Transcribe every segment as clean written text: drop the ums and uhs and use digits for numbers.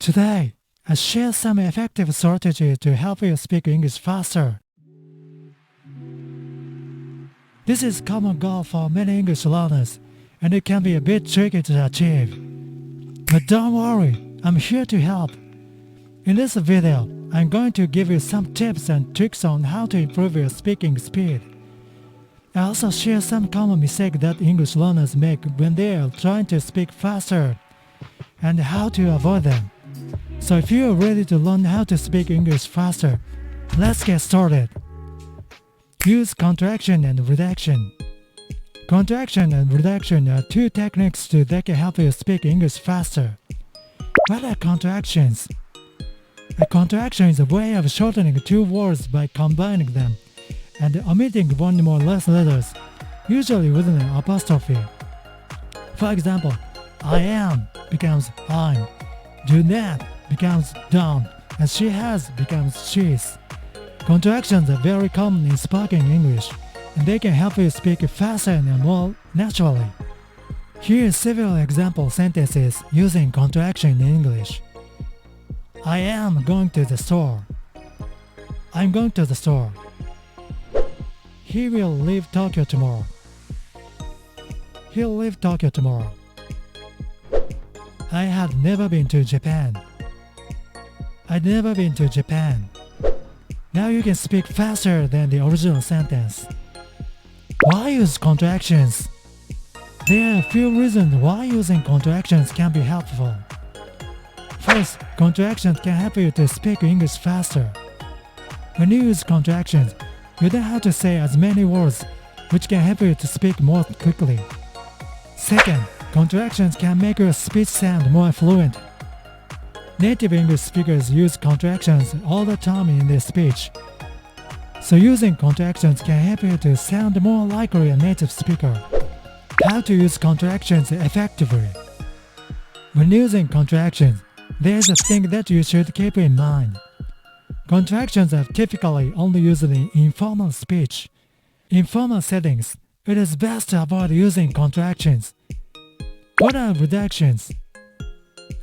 Today, I share some effective strategies to help you speak English faster. This is a common goal for many English learners, and it can be a bit tricky to achieve. But don't worry, I'm here to help. In this video, I'm going to give you some tips and tricks on how to improve your speaking speed. I also share some common mistakes that English learners make when they are trying to speak faster, and how to avoid them. So if you are ready to learn how to speak English faster, let's get started. Use contraction and reduction. Contraction and reduction are two techniques that can help you speak English faster. What are contractions? A contraction is a way of shortening two words by combining them and omitting one or less letters, usually with an apostrophe. For example, I am becomes I'm, do not becomes don't, and she has becomes she's. Contractions are very common in spoken English, and they can help you speak faster and more naturally. Here are several example sentences using contraction in English. I am going to the store. I'm going to the store. He will leave Tokyo tomorrow. He'll leave Tokyo tomorrow. I have never been to Japan. I've never been to Japan. Now you can speak faster than the original sentence. Why use contractions? There are a few reasons why using contractions can be helpful. First, contractions can help you to speak English faster. When you use contractions, you don't have to say as many words, which can help you to speak more quickly. Second, contractions can make your speech sound more fluent. Native English speakers use contractions all the time in their speech. So using contractions can help you to sound more like a native speaker. How to use contractions effectively? When using contractions, there's a thing that you should keep in mind. Contractions are typically only used in informal speech. In formal settings, it is best to avoid using contractions. What are reductions?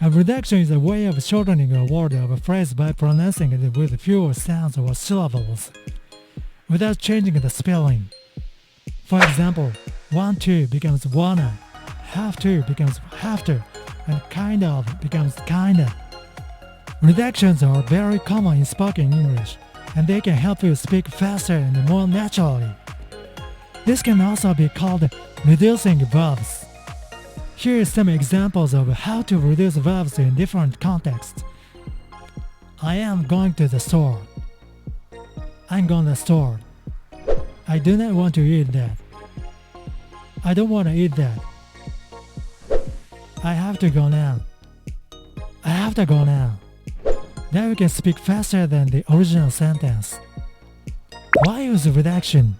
A reduction is a way of shortening a word or a phrase by pronouncing it with fewer sounds or syllables, without changing the spelling. For example, want to becomes wanna, have to becomes have to, and kind of becomes kinda. Reductions are very common in spoken English, and they can help you speak faster and more naturally. This can also be called reducing verbs. Here are some examples of how to reduce verbs in different contexts. I am going to the store. I'm going to the store. I do not want to eat that. I don't want to eat that. I have to go now. I have to go now. Now you can speak faster than the original sentence. Why use reduction?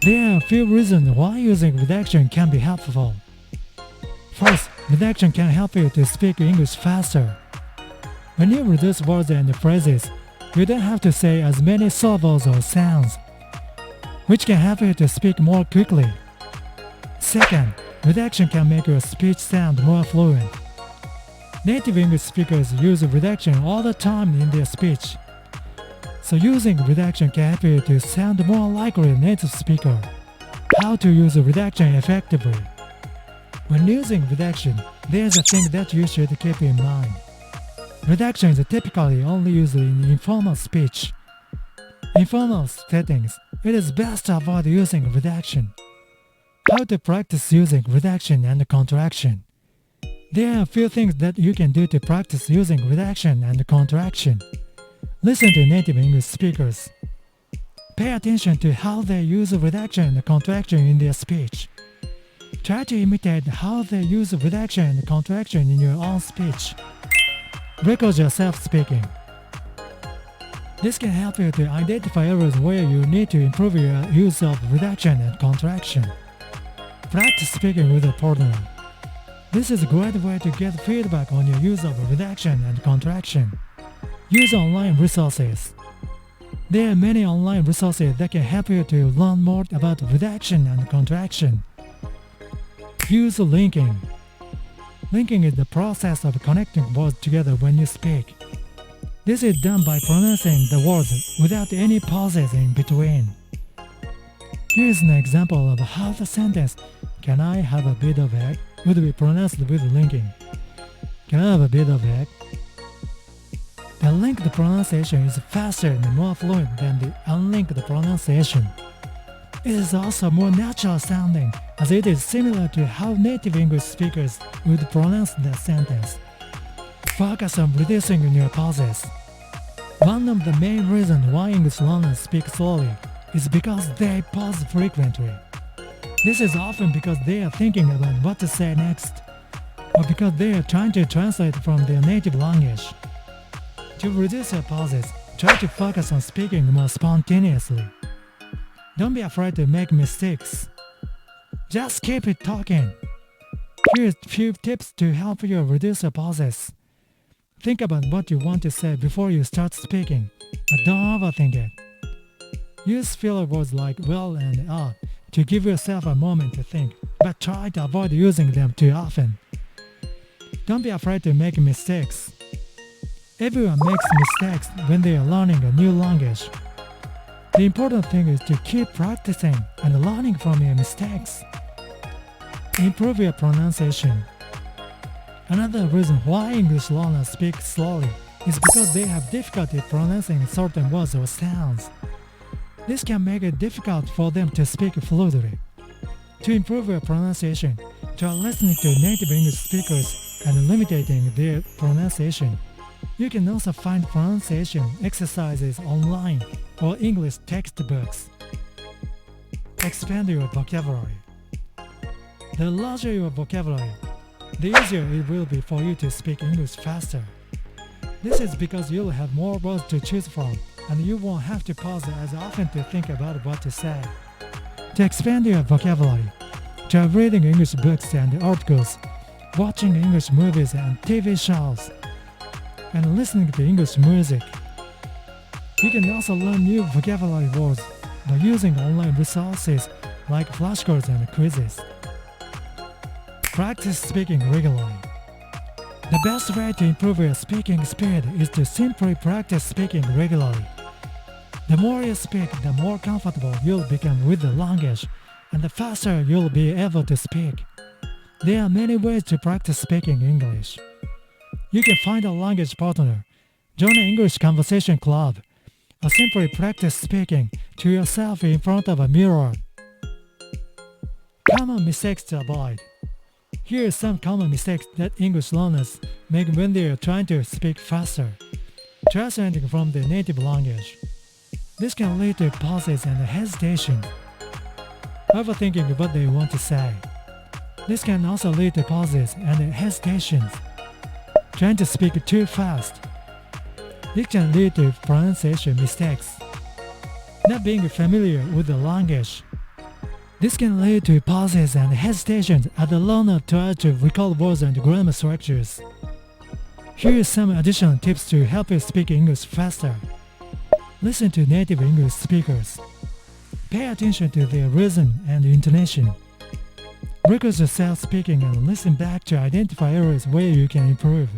There are a few reasons why using reduction can be helpful. First, reduction can help you to speak English faster. When you reduce words and phrases, you don't have to say as many syllables or sounds, which can help you to speak more quickly. Second, reduction can make your speech sound more fluent. Native English speakers use reduction all the time in their speech. So using reduction can help you to sound more like a native speaker. How to use reduction effectively? When using reduction, there's a thing that you should keep in mind. Reduction is typically only used in informal speech. In formal settings, it is best to avoid using reduction. How to practice using reduction and contraction? There are a few things that you can do to practice using reduction and contraction. Listen to native English speakers. Pay attention to how they use reduction and contraction in their speech. Try to imitate how they use reduction and contraction in your own speech. Record yourself speaking. This can help you to identify areas where you need to improve your use of reduction and contraction. Practice speaking with a partner. This is a great way to get feedback on your use of reduction and contraction. Use online resources. There are many online resources that can help you to learn more about reduction and contraction. Use linking. Linking is the process of connecting words together when you speak. This is done by pronouncing the words without any pauses in between. Here is an example of how the sentence "Can I have a bit of egg?" would be pronounced with linking. Can I have a bit of egg? The linked pronunciation is faster and more fluent than the unlinked pronunciation. It is also more natural sounding, as it is similar to how native English speakers would pronounce the sentence. Focus on reducing your pauses. One of the main reasons why English learners speak slowly is because they pause frequently. This is often because they are thinking about what to say next, or because they are trying to translate from their native language. To reduce your pauses, try to focus on speaking more spontaneously. Don't be afraid to make mistakes. Just keep it talking. Here's a few tips to help you reduce your pauses. Think about what you want to say before you start speaking, but don't overthink it. Use filler words like "well" and to give yourself a moment to think, but try to avoid using them too often. Don't be afraid to make mistakes. Everyone makes mistakes when they are learning a new language. The important thing is to keep practicing and learning from your mistakes. Improve your pronunciation. Another reason why English learners speak slowly is because they have difficulty pronouncing certain words or sounds. This can make it difficult for them to speak fluently. To improve your pronunciation, try listening to native English speakers and limiting their pronunciation. You can also find pronunciation exercises online or English textbooks. Expand your vocabulary. The larger your vocabulary, the easier it will be for you to speak English faster. This is because you'll have more words to choose from, and you won't have to pause as often to think about what to say. To expand your vocabulary, try reading English books and articles, watching English movies and TV shows, and listening to English music. You can also learn new vocabulary words by using online resources like flashcards and quizzes. Practice speaking regularly. The best way to improve your speaking speed is to simply practice speaking regularly. The more you speak, the more comfortable you'll become with the language, and the faster you'll be able to speak. There are many ways to practice speaking English. You can find a language partner, join an English conversation club, or simply practice speaking to yourself in front of a mirror. Common mistakes to avoid. Here are some common mistakes that English learners make when they are trying to speak faster, translating from their native language. This can lead to pauses and hesitation. Overthinking what they want to say. This can also lead to pauses and hesitations. Trying to speak too fast. This can lead to pronunciation mistakes. Not being familiar with the language. This can lead to pauses and hesitations as the learner tries to recall words and grammar structures. Here are some additional tips to help you speak English faster. Listen to native English speakers. Pay attention to their rhythm and intonation. Record yourself speaking and listen back to identify areas where you can improve.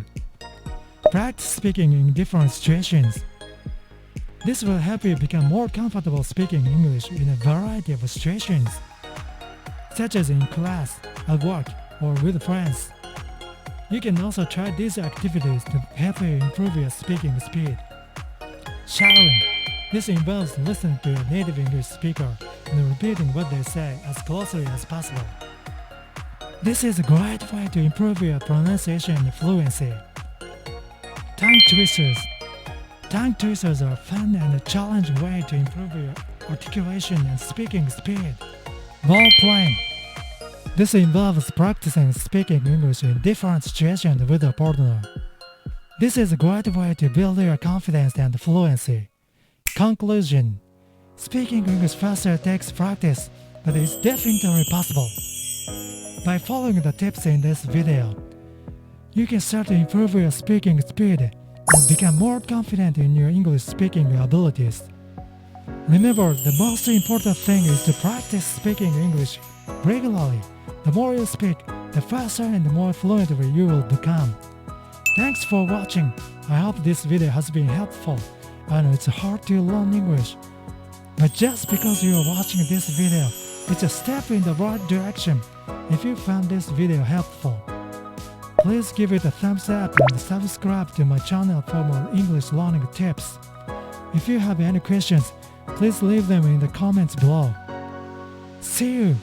Practice speaking in different situations. This will help you become more comfortable speaking English in a variety of situations, such as in class, at work, or with friends. You can also try these activities to help you improve your speaking speed. Shadowing. This involves listening to a native English speaker and repeating what they say as closely as possible. This is a great way to improve your pronunciation and fluency. Tongue twisters. Tongue twisters are a fun and a challenging way to improve your articulation and speaking speed. Role playing. This involves practicing speaking English in different situations with a partner. This is a great way to build your confidence and fluency. Conclusion. Speaking English faster takes practice, but it's definitely possible. By following the tips in this video, you can start to improve your speaking speed and become more confident in your English speaking abilities. Remember, the most important thing is to practice speaking English regularly. The more you speak, the faster and more fluent you will become. Thanks for watching. I hope this video has been helpful. I know it's hard to learn English, but just because you are watching this video, it's a step in the right direction. If you found this video helpful, please give it a thumbs up and subscribe to my channel for more English learning tips. If you have any questions, please leave them in the comments below. See you!